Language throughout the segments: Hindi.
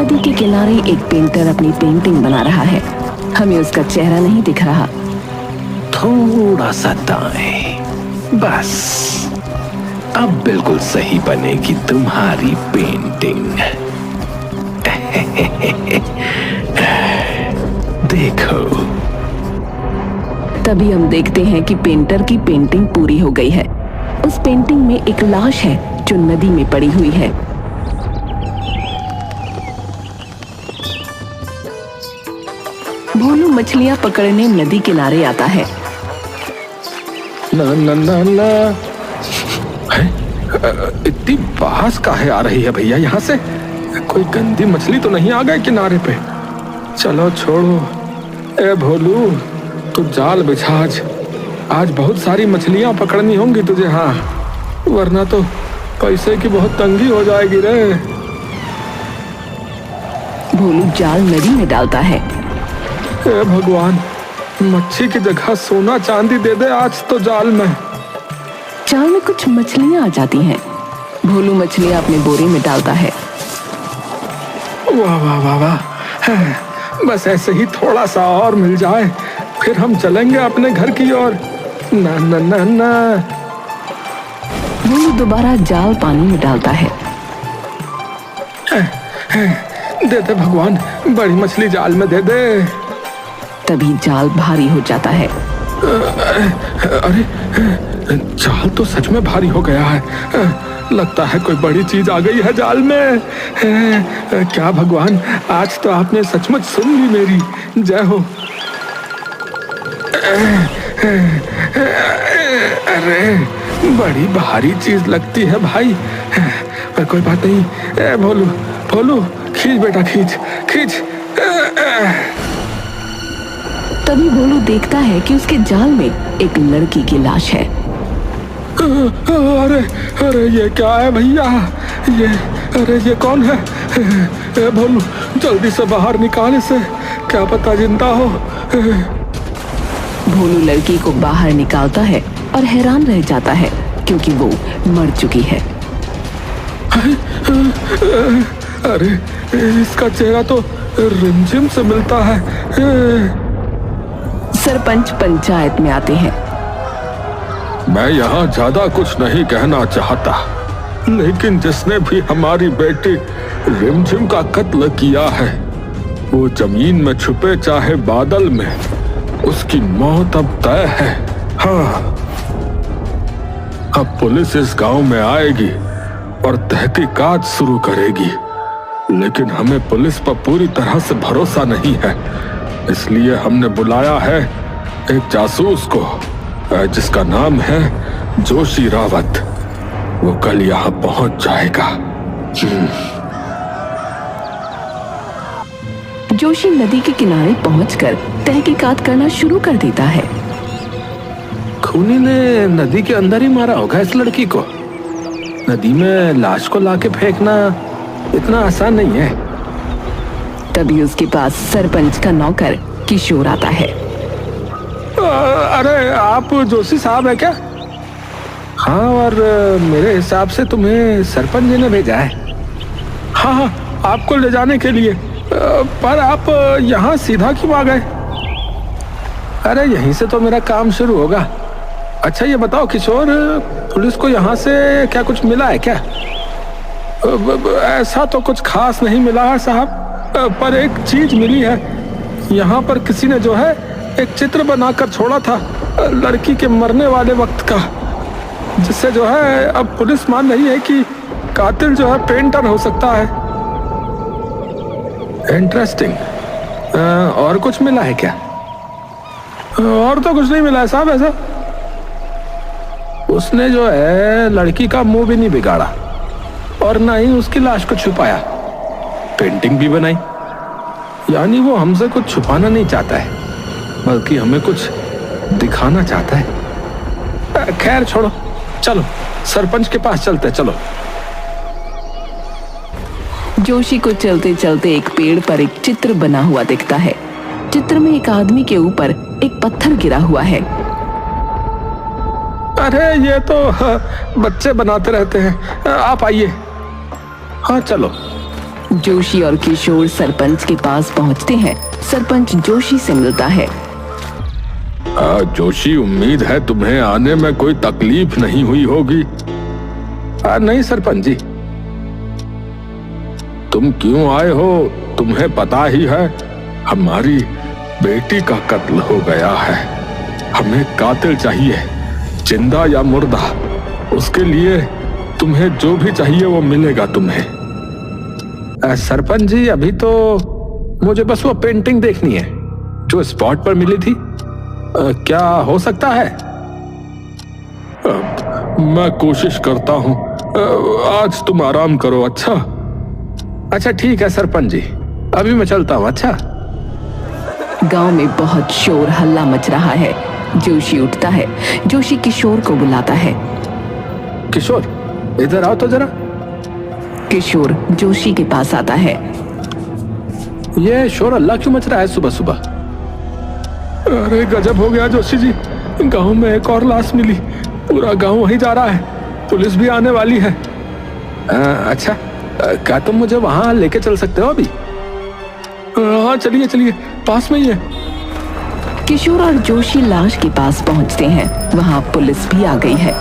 नदी के किनारे एक पेंटर अपनी पेंटिंग बना रहा है। हमें उसका चेहरा नहीं दिख रहा। थोड़ा सा दाएं, बस अब बिल्कुल सही बनेगी तुम्हारी पेंटिंग। देखो। तभी हम देखते हैं कि पेंटर की पेंटिंग पूरी हो गई है। उस पेंटिंग में एक लाश है जो नदी में पड़ी हुई है। भोलू मछलियां पकड़ने नदी किनारे आता है। ना ना ना ना, इतनी बाहस काहे आ रही है भैया यहाँ से? कोई गंदी मछली तो नहीं आ गई किनारे पे? चलो छोड़ो। ए भोलू, तू जाल बिछा आज बहुत सारी मछलियां पकड़नी होंगी तुझे। हाँ, वरना तो पैसे की बहुत तंगी हो जाएगी रे। भोलू जाल नदी में डालता है। ए भगवान, मच्छी की जगह सोना चांदी दे दे आज तो जाल में। जाल में कुछ मछलियां आ जाती हैं। भोलू मछलियां अपने बोरे में डालता है। वाह वाह वाह वाह, बस ऐसे ही थोड़ा सा और मिल जाए, फिर हम चलेंगे अपने घर की ओर। ना ना ना ना। भोलू दोबारा जाल पानी में डालता है। दे दे भगवान, बड़ी मछली जाल में दे दे। तभी जाल भारी हो जाता है। अरे, जाल तो सच में भारी हो गया है। लगता है कोई बड़ी चीज आ गई है जाल में। क्या भगवान, आज तो आपने सचमुच सुन ली मेरी। जय हो। अरे, बड़ी भारी चीज लगती है भाई, पर कोई बात नहीं। भोलू भोलू, खींच बेटा, खींच खींच। तभी भोलू देखता है कि उसके जाल में एक लड़की की लाश है। अरे अरे, ये क्या है भैया? ये कौन है? भोलू, जल्दी से बाहर निकाल इसे, क्या पता जिंदा हो। भोलू लड़की को बाहर निकालता है और हैरान रह जाता है क्योंकि वो मर चुकी है। अरे, इसका चेहरा तो रिमझिम से मिलता है। सरपंच पंचायत में आते हैं। मैं यहाँ ज्यादा कुछ नहीं कहना चाहता, लेकिन जिसने भी हमारी बेटी रिमझिम का कत्ल किया है, वो जमीन में छुपे चाहे बादल में, उसकी मौत अब तय है। हाँ, अब पुलिस इस गांव में आएगी और तहकीकात शुरू करेगी, लेकिन हमें पुलिस पर पूरी तरह से भरोसा नहीं है। इसलिए हमने बुलाया है एक जासूस को, जिसका नाम है जोशी रावत। वो कल यहाँ पहुंच जाएगा। जोशी नदी के किनारे पहुंचकर तहकीकात करना शुरू कर देता है। खूनी ने नदी के अंदर ही मारा होगा इस लड़की को। नदी में लाश को लाके फेंकना इतना आसान नहीं है। तभी उसके पास सरपंच का नौकर किशोर आता है। अरे, आप जोशी साहब है क्या? हाँ, और मेरे हिसाब से तुम्हें सरपंच जी ने भेजा है। हाँ हाँ, आपको ले जाने के लिए। पर आप यहाँ सीधा क्यों आ गए? अरे, यहीं से तो मेरा काम शुरू होगा। अच्छा, ये बताओ किशोर, पुलिस को यहाँ से क्या कुछ मिला है क्या? ऐसा तो कुछ खास नहीं मिला है साहब, पर एक चीज मिली है। यहाँ पर किसी ने जो है एक चित्र बनाकर छोड़ा था लड़की के मरने वाले वक्त का, जिससे जो है अब पुलिस मान रही है कि कातिल जो है पेंटर हो सकता है। इंटरेस्टिंग। और कुछ मिला है क्या? और तो कुछ नहीं मिला है साहब ऐसा। उसने जो है लड़की का मुंह भी नहीं बिगाड़ा और ना ही उसकी लाश को छुपाया, पेंटिंग भी बनाई। यानी वो हमसे कुछ छुपाना नहीं चाहता है, बल्कि हमें कुछ दिखाना चाहता है। खैर छोड़ो, चलो सरपंच के पास चलते। चलो। जोशी को चलते चलते एक पेड़ पर एक चित्र बना हुआ दिखता है। चित्र में एक आदमी के ऊपर एक पत्थर गिरा हुआ है। अरे, ये तो बच्चे बनाते रहते हैं। आप आइए। हाँ चलो। जोशी और किशोर सरपंच के पास पहुंचते हैं। सरपंच जोशी से मिलता है। जोशी, उम्मीद है तुम्हें आने में कोई तकलीफ नहीं हुई होगी। नहीं सरपंच जी। तुम क्यों आए हो तुम्हें पता ही है। हमारी बेटी का कत्ल हो गया है। हमें कातिल चाहिए, जिंदा या मुर्दा। उसके लिए तुम्हें जो भी चाहिए वो मिलेगा तुम्हें। सरपंच जी, अभी तो मुझे बस वो पेंटिंग देखनी है जो स्पॉट पर मिली थी। क्या हो सकता है? मैं कोशिश करता हूं। आज तुम आराम करो। अच्छा ठीक है सरपंच जी, अभी मैं चलता हूं। अच्छा। गांव में बहुत शोर हल्ला मच रहा है। जोशी उठता है। जोशी किशोर को बुलाता है। किशोर, इधर आओ तो जरा। किशोर जोशी के पास आता है। ये शोर अल्लाह क्यों मच रहा है सुबह सुबह? अरे गजब हो गया जोशी जी, गांव में एक और लाश मिली। पूरा गांव वहीं जा रहा है। पुलिस भी आने वाली है। अच्छा, क्या तुम मुझे वहां लेके चल सकते हो अभी? हाँ चलिए चलिए, पास में ही है। किशोर और जोशी लाश के पास पहुंचते हैं। वहां पुलिस भी आ गई है।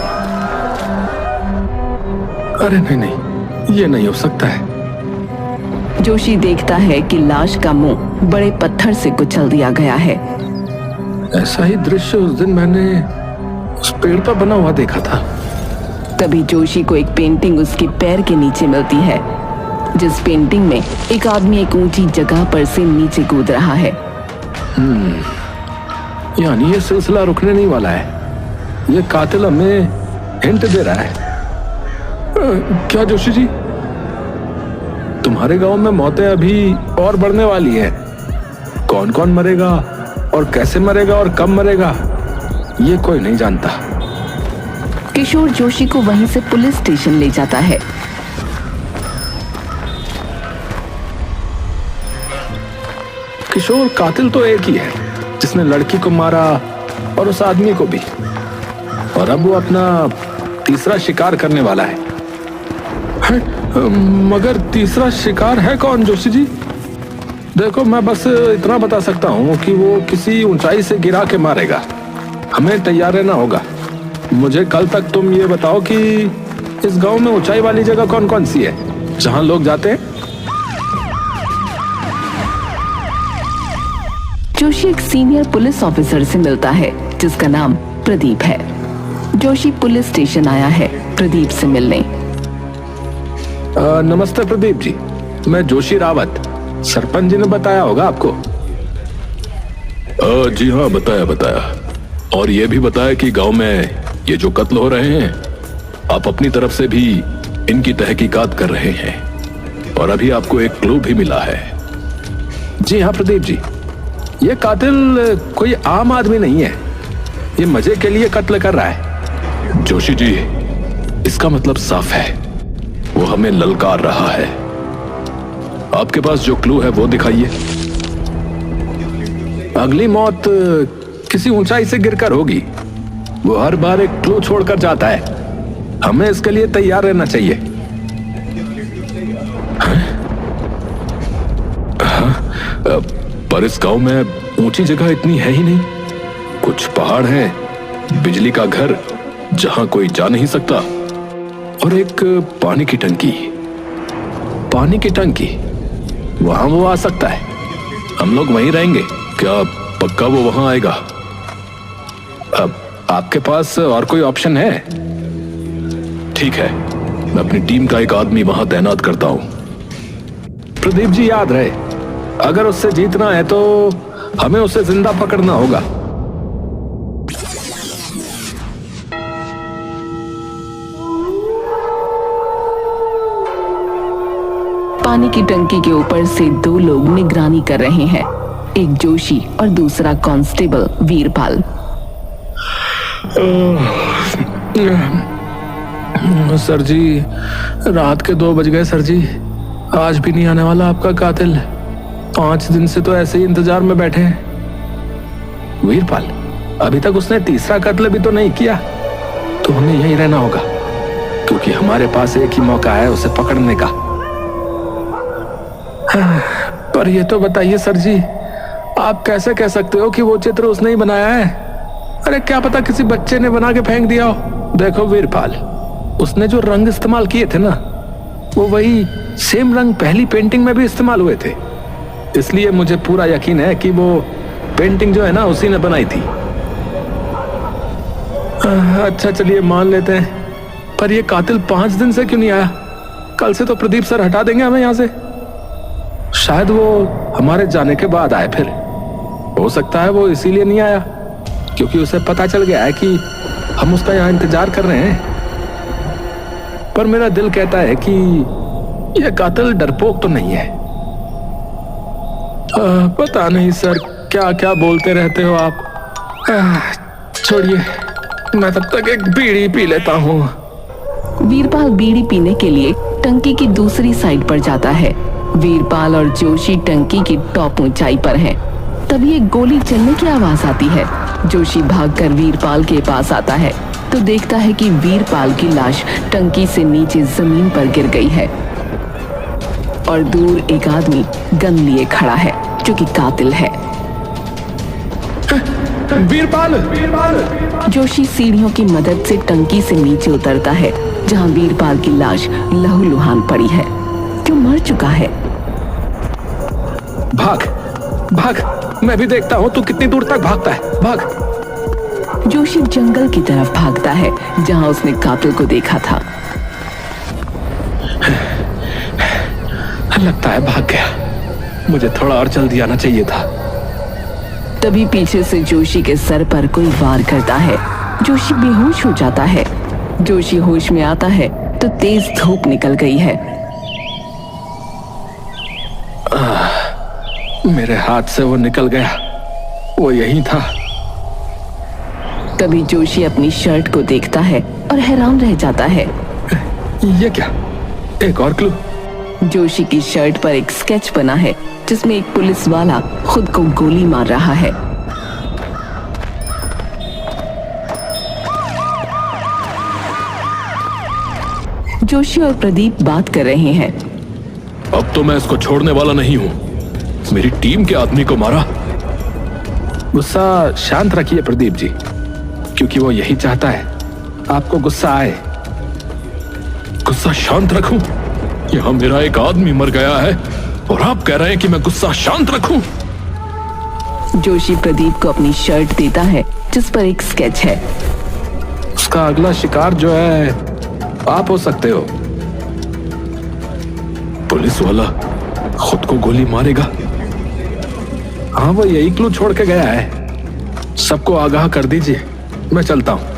अरे नहीं, ये नहीं हो सकता है। जोशी देखता है कि लाश का मुंह बड़े पत्थर से कुचल दिया गया है। ऐसा ही दृश्य उस दिन मैंने उस पेड़ पर बना हुआ देखा था। तभी जोशी को एक पेंटिंग उसके पैर के नीचे मिलती है, जिस पेंटिंग में एक आदमी एक ऊंची जगह पर से नीचे कूद रहा है। यानी ये सिलसिला रुकने नहीं वाला है। ये कातिल हमें हिंट दे रहा है। क्या जोशी जी, तुम्हारे गांव में मौतें अभी और बढ़ने वाली हैं। कौन कौन मरेगा और कैसे मरेगा और कब मरेगा, ये कोई नहीं जानता। किशोर जोशी को वहीं से पुलिस स्टेशन ले जाता है। किशोर, कातिल तो एक ही है जिसने लड़की को मारा और उस आदमी को भी, और अब वो अपना तीसरा शिकार करने वाला है। मगर तीसरा शिकार है कौन जोशी जी? देखो, मैं बस इतना बता सकता हूँ कि वो किसी ऊंचाई से गिरा के मारेगा। हमें तैयार रहना होगा। मुझे कल तक तुम ये बताओ कि इस गांव में ऊंचाई वाली जगह कौन कौन सी है जहां लोग जाते हैं। जोशी एक सीनियर पुलिस ऑफिसर से मिलता है जिसका नाम प्रदीप है। जोशी पुलिस स्टेशन आया है प्रदीप से मिलने। नमस्ते प्रदीप जी, मैं जोशी रावत। सरपंच जी ने बताया होगा आपको। जी हाँ, बताया। और ये भी बताया कि गांव में ये जो कत्ल हो रहे हैं, आप अपनी तरफ से भी इनकी तहकीकात कर रहे हैं, और अभी आपको एक क्लू भी मिला है। जी हाँ प्रदीप जी, ये कातिल कोई आम आदमी नहीं है। ये मजे के लिए कत्ल कर रहा है। जोशी जी, इसका मतलब साफ है, वो हमें ललकार रहा है। आपके पास जो क्लू है वो दिखाइए। अगली मौत किसी ऊंचाई से गिरकर होगी। वो हर बार एक क्लू छोड़कर जाता है। हमें इसके लिए तैयार रहना चाहिए। पर इस गांव में ऊंची जगह इतनी है ही नहीं। कुछ पहाड़ हैं, बिजली का घर जहां कोई जा नहीं सकता, और एक पानी की टंकी। पानी की टंकी, वहां वो आ सकता है। हम लोग वहीं रहेंगे। क्या पक्का वो वहां आएगा? अब आपके पास और कोई ऑप्शन है? ठीक है, मैं अपनी टीम का एक आदमी वहां तैनात करता हूं। प्रदीप जी, याद रहे, अगर उससे जीतना है तो हमें उसे जिंदा पकड़ना होगा। पानी की टंकी के ऊपर से दो लोग निगरानी कर रहे हैं, एक जोशी और दूसरा कांस्टेबल वीरपाल। सर जी, रात के 2 बज गए सर जी। आज भी नहीं आने वाला आपका कातिल। 5 दिन से तो ऐसे ही इंतजार में बैठे हैं। वीरपाल, अभी तक उसने तीसरा कत्ल भी तो नहीं किया। तो हमें यहीं रहना होगा, क्योंकि हमारे पास एक ही मौका है उसे पकड़ने का। पर ये तो बताइए सर जी, आप कैसे कह सकते हो कि वो चित्र उसने ही बनाया है? अरे क्या पता किसी बच्चे ने बना के फेंक दिया हो। देखो वीरपाल, उसने जो रंग इस्तेमाल किए थे ना, वो वही सेम रंग पहली पेंटिंग में भी इस्तेमाल हुए थे। इसलिए मुझे पूरा यकीन है कि वो पेंटिंग जो है ना, उसी ने बनाई थी। अच्छा चलिए मान लेते हैं, पर ये कातिल 5 दिन से क्यों नहीं आया? कल से तो प्रदीप सर हटा देंगे हमें यहाँ से। शायद वो हमारे जाने के बाद आए। फिर हो सकता है वो इसीलिए नहीं आया क्योंकि उसे पता चल गया है कि हम उसका यहाँ इंतजार कर रहे हैं। पर मेरा दिल कहता है कि यह कातिल डरपोक तो नहीं है। पता नहीं सर, क्या क्या बोलते रहते हो आप। छोड़िए, मैं तब तक एक बीड़ी पी लेता हूँ। वीरपाल बीड़ी पीने के लिए टंकी की दूसरी साइड पर जाता है। वीरपाल और जोशी टंकी की टॉप ऊंचाई पर हैं। तभी एक गोली चलने की आवाज आती है। जोशी भागकर वीरपाल के पास आता है तो देखता है कि वीरपाल की लाश टंकी से नीचे जमीन पर गिर गई है और दूर एक आदमी गन लिए खड़ा है जो कि कातिल है। वीरपाल! जोशी सीढ़ियों की मदद से टंकी से नीचे उतरता है जहां वीरपाल की लाश लहूलुहान पड़ी है, जो मर चुका है। भाग भाग, मैं भी देखता हूँ तू कितनी दूर तक भागता है। भाग। जोशी जंगल की तरफ भागता है जहां उसने कातिल को देखा था। लगता है भाग गया। मुझे थोड़ा और जल्दी आना चाहिए था। तभी पीछे से जोशी के सर पर कोई वार करता है। जोशी बेहोश हो जाता है। जोशी होश में आता है तो तेज धूप निकल गई है। मेरे हाथ से वो निकल गया, वो यही था। तभी जोशी अपनी शर्ट को देखता है और हैरान रह जाता है। ये क्या? एक और क्लू। जोशी की शर्ट पर एक स्केच बना है जिसमें एक पुलिस वाला खुद को गोली मार रहा है। जोशी और प्रदीप बात कर रहे हैं। अब तो मैं इसको छोड़ने वाला नहीं हूँ। मेरी टीम के आदमी को मारा। गुस्सा शांत रखिए प्रदीप जी, क्योंकि वो यही चाहता है आपको गुस्सा आए। गुस्सा शांत रखूं? यहाँ मेरा एक आदमी मर गया है और आप कह रहे हैं कि मैं गुस्सा शांत रखूं? जोशी प्रदीप को अपनी शर्ट देता है जिस पर एक स्केच है। उसका अगला शिकार जो है आप हो सकते हो। पुलिस वाला खुद को गोली मारेगा? हाँ, वो यही क्लू छोड़ के गया है। सबको आगाह कर दीजिए, मैं चलता हूँ।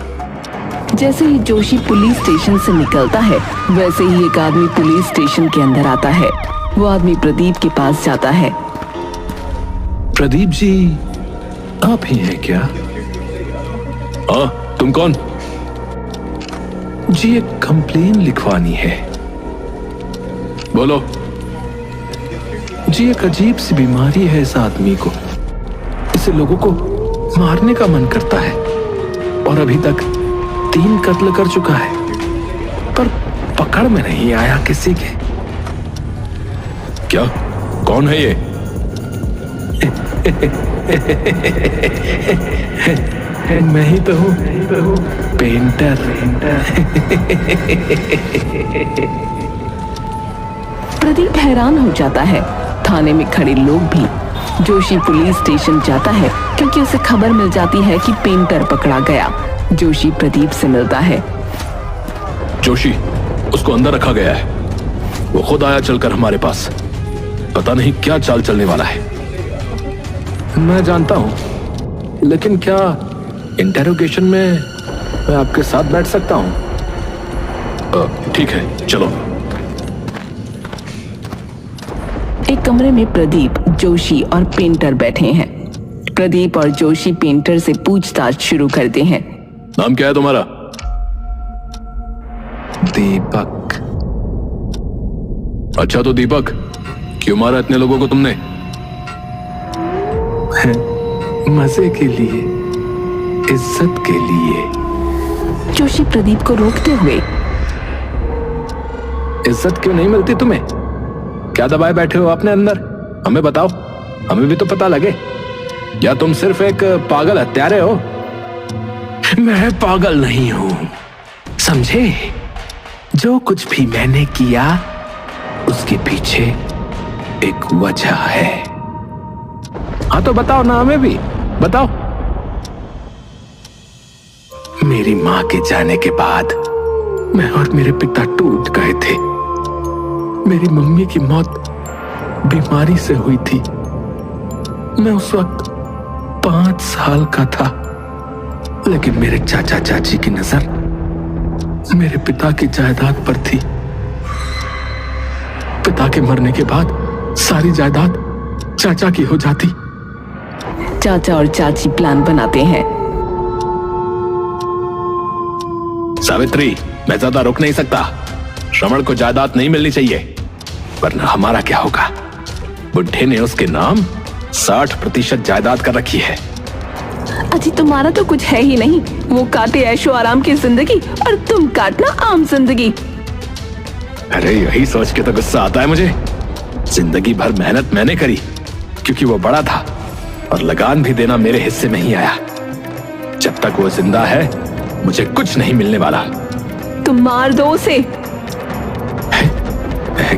जैसे ही जोशी पुलिस स्टेशन से निकलता है वैसे ही एक आदमी पुलिस स्टेशन के अंदर आता है। वो आदमी प्रदीप के पास जाता है। प्रदीप जी, आप ही हैं क्या? हाँ, तुम कौन? जी, एक कंप्लेन लिखवानी है। बोलो। जी, एक अजीब सी बीमारी है इस आदमी को। इसे लोगों को मारने का मन करता है और अभी तक 3 कत्ल कर चुका है, पर पकड़ में नहीं आया किसी के। क्या? कौन है ये? मैं ही तो हूँ, पेंटर। प्रदीप हैरान हो जाता है। थाने में खड़े लोग भी। जोशी पुलिस स्टेशन जाता है क्योंकि उसे खबर मिल जाती है कि पेंटर पकड़ा गया। जोशी प्रदीप से मिलता है। जोशी, उसको अंदर रखा गया है। वो खुद आया चलकर हमारे पास। पता नहीं क्या चाल चलने वाला है। मैं जानता हूँ, लेकिन क्या इंटेरोगेशन में मैं आपके साथ बैठ सकता हूँ? ठीक है, चलो। एक कमरे में प्रदीप, जोशी और पेंटर बैठे हैं। प्रदीप और जोशी पेंटर से पूछताछ शुरू करते हैं। नाम क्या है तुम्हारा? दीपक। अच्छा, तो दीपक, क्यों मारा इतने लोगों को तुमने? मजे के लिए, इज्जत के लिए। जोशी प्रदीप को रोकते हुए। इज्जत क्यों नहीं मिलती तुम्हें? क्या दबाए बैठे हो अपने अंदर? हमें बताओ, हमें भी तो पता लगे। या तुम सिर्फ एक पागल हत्यारे हो? मैं पागल नहीं हूं, समझे? जो कुछ भी मैंने किया उसके पीछे एक वजह है। हाँ तो बताओ ना, हमें भी बताओ। मेरी मां के जाने के बाद मैं और मेरे पिता टूट गए थे। मेरी मम्मी की मौत बीमारी से हुई थी। मैं उस वक्त 5 साल का था, लेकिन मेरे चाचा चाची की नजर मेरे पिता की जायदाद पर थी। पिता के मरने के बाद सारी जायदाद चाचा की हो जाती। चाचा और चाची प्लान बनाते हैं। सावित्री, मैं ज्यादा रुक नहीं सकता। श्रवण को जायदाद नहीं मिलनी चाहिए, वरना हमारा क्या होगा? बुढ़े ने उसके नाम 60% जायदाद कर रखी है। अजी तुम्हारा तो कुछ है ही नहीं। वो काटे ऐशो आराम की जिंदगी और तुम काटना आम जिंदगी। अरे यही सोच के तो गुस्सा आता है मुझे। जिंदगी भर मेहनत मैंने करी क्योंकि वो बड़ा था, और लगान भी देना मेरे हिस्से में ही आया। जब तक वो जिंदा है मुझे कुछ नहीं मिलने वाला। तुम मार दो उसे।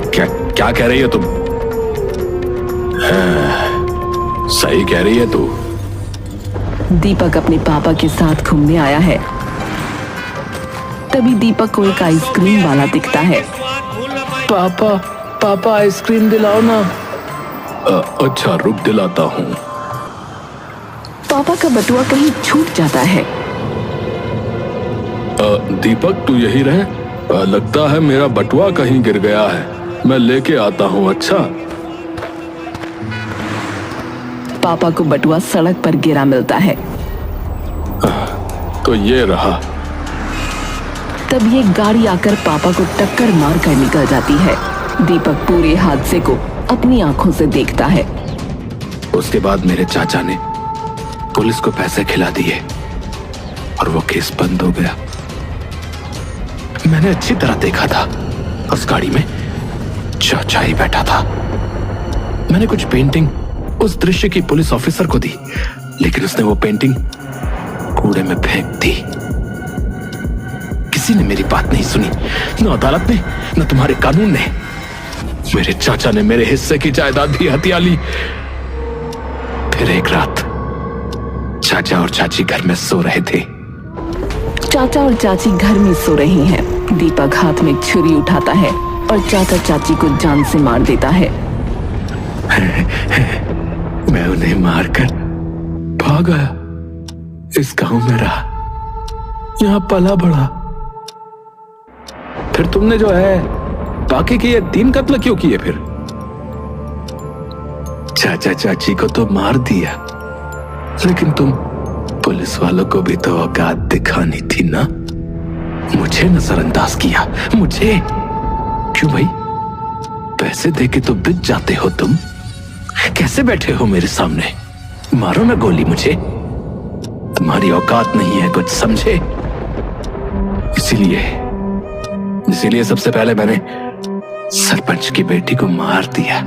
क्या क्या कह रही हो तुम? सही कह रही है तू। दीपक अपने पापा के साथ घूमने आया है। तभी दीपक को एक आइसक्रीम वाला दिखता है। पापा, पापा आइसक्रीम दिलाओ ना। अच्छा रुक, दिलाता हूँ। पापा का बटुआ कहीं छूट जाता है। दीपक तू यही रहे। लगता है मेरा बटुआ कहीं गिर गया है, मैं लेके आता हूँ। अच्छा। पापा को बटुआ सड़क पर गिरा मिलता है। तो ये रहा। तब ये गाड़ी आकर पापा को टक्कर मार कर निकल जाती है। दीपक पूरे हादसे को अपनी आंखों से देखता है। उसके बाद मेरे चाचा ने पुलिस को पैसे खिला दिए और वो केस बंद हो गया। मैंने अच्छी तरह देखा था, उस गाड़ी में चाचा ही बैठा था। मैंने कुछ पेंटिंग उस दृश्य की पुलिस ऑफिसर को दी, लेकिन उसने वो पेंटिंग कूड़े में फेंक दी। किसी ने मेरी बात नहीं सुनी, न अदालत ने न तुम्हारे कानून ने। मेरे चाचा ने मेरे हिस्से की जायदाद भी हथिया ली। फिर एक रात चाचा और चाची घर में सो रहे थे। चाचा और चाची घर में सो रहे हैं। दीपक हाथ में छुरी उठाता है और चाचा चाची को जान से मार देता है। मैं उन्हें मारकर भाग आया। इस गांव में रहा, यहां पला बढ़ा। फिर तुमने जो है बाकी के ये 3 कत्ल क्यों किए? फिर चाचा चाची को तो मार दिया, लेकिन तुम पुलिस वालों को भी तो औकात दिखानी थी ना। मुझे नजरअंदाज किया। मुझे क्यों भाई? पैसे देके तो बिक जाते हो तुम। कैसे बैठे हो मेरे सामने? मारो ना गोली मुझे। तुम्हारी औकात नहीं है कुछ, समझे? इसीलिए सबसे पहले मैंने सरपंच की बेटी को मार दिया।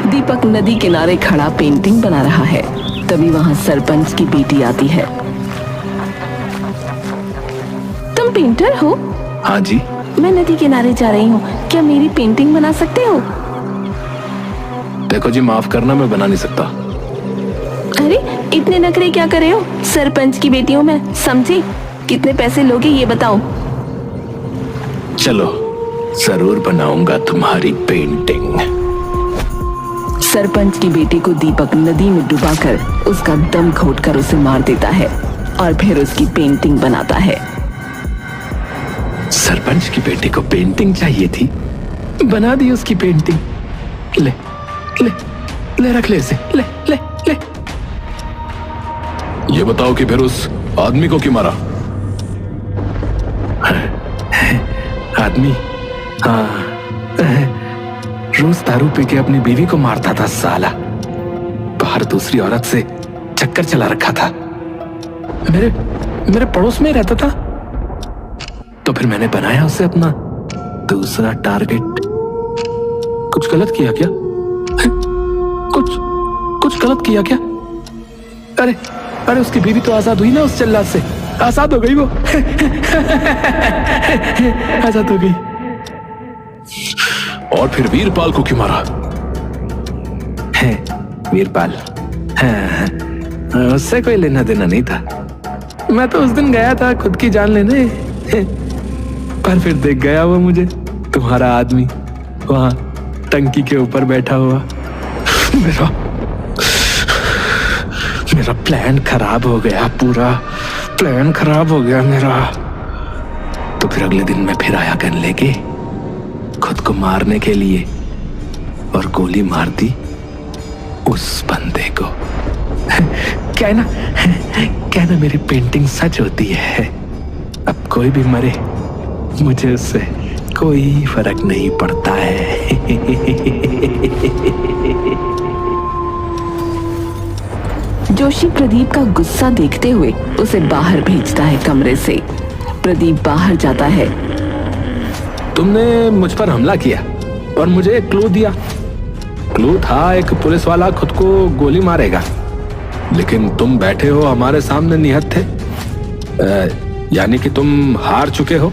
दीपक नदी किनारे खड़ा पेंटिंग बना रहा है। तभी वहां सरपंच की बेटी आती है। तुम पेंटर हो? हाँ जी। मैं नदी किनारे जा रही हूँ, क्या मेरी पेंटिंग बना सकते हो? देखो जी, माफ करना, मैं बना नहीं सकता। अरे इतने नखरे क्या कर रहे हो? सरपंच की बेटी हूँ मैं, समझे? कितने पैसे लोगे ये बताओ। चलो, जरूर बनाऊंगा तुम्हारी पेंटिंग। सरपंच की बेटी को दीपक नदी में डुबाकर उसका दम घोटकर उसे मार देता है और फिर उसकी पेंटिंग बनाता है। सरपंच की बेटी को पेंटिंग चाहिए थी, बना दी उसकी पेंटिंग। ले ले ले, रख ले इसे, ले ले ले। ये बताओ कि फिर उस आदमी को क्यों मारा? आदमी? हाँ, रोज दारू पी के अपनी बीवी को मारता था साला। बाहर दूसरी औरत से चक्कर चला रखा था। मेरे पड़ोस में ही रहता था। तो फिर मैंने बनाया उसे अपना दूसरा टारगेट। कुछ गलत किया क्या? कुछ गलत किया क्या? अरे अरे उसकी बीवी तो आजाद हुई ना उस जल्लाद से, आजाद हो गई वो। आजाद हो गई। और फिर वीरपाल को क्यों मारा? है वीरपाल, हाँ, उससे कोई लेना देना नहीं था। मैं तो उस दिन गया था खुद की जान लेने, पर फिर देख गया वो मुझे, तुम्हारा आदमी वहां टंकी के ऊपर बैठा हुआ। मेरा प्लान खराब हो गया, पूरा प्लान खराब हो गया मेरा। तो फिर अगले दिन मैं फिर आया गन लेके खुद को मारने के लिए, और गोली मार दी उस बंदे को। कहना मेरी पेंटिंग सच होती है। अब कोई भी मरे मुझे उससे कोई फर्क नहीं पड़ता है। जोशी प्रदीप का गुस्सा देखते हुए उसे बाहर भेजता है कमरे से। प्रदीप बाहर जाता है। तुमने मुझ पर हमला किया और मुझे एक क्लू दिया। क्लू था एक पुलिस वाला खुद को गोली मारेगा, लेकिन तुम बैठे हो हमारे सामने निहत्थे थे। यानी कि तुम हार चुके हो।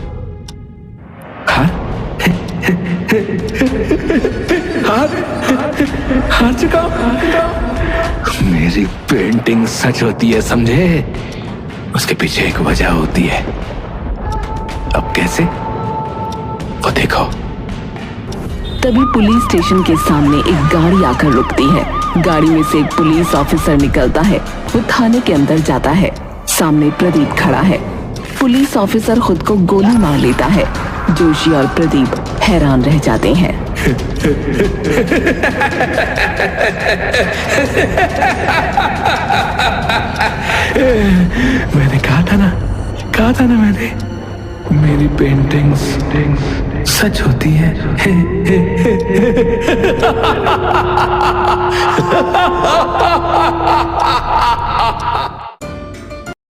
हार चुका हूं। मेरी पेंटिंग सच होती है, समझे? उसके पीछे एक वजह होती है। अब कैसे, वो देखो। तभी पुलिस स्टेशन के सामने एक गाड़ी आकर रुकती है। गाड़ी में से एक पुलिस ऑफिसर निकलता है। वो थाने के अंदर जाता है। सामने प्रदीप खड़ा है। पुलिस ऑफिसर खुद को गोली मार लेता है। जोशी और प्रदीप हैरान रह जाते हैं। मैंने कहा था ना मैंने, मेरी पेंटिंग्स सच होती है।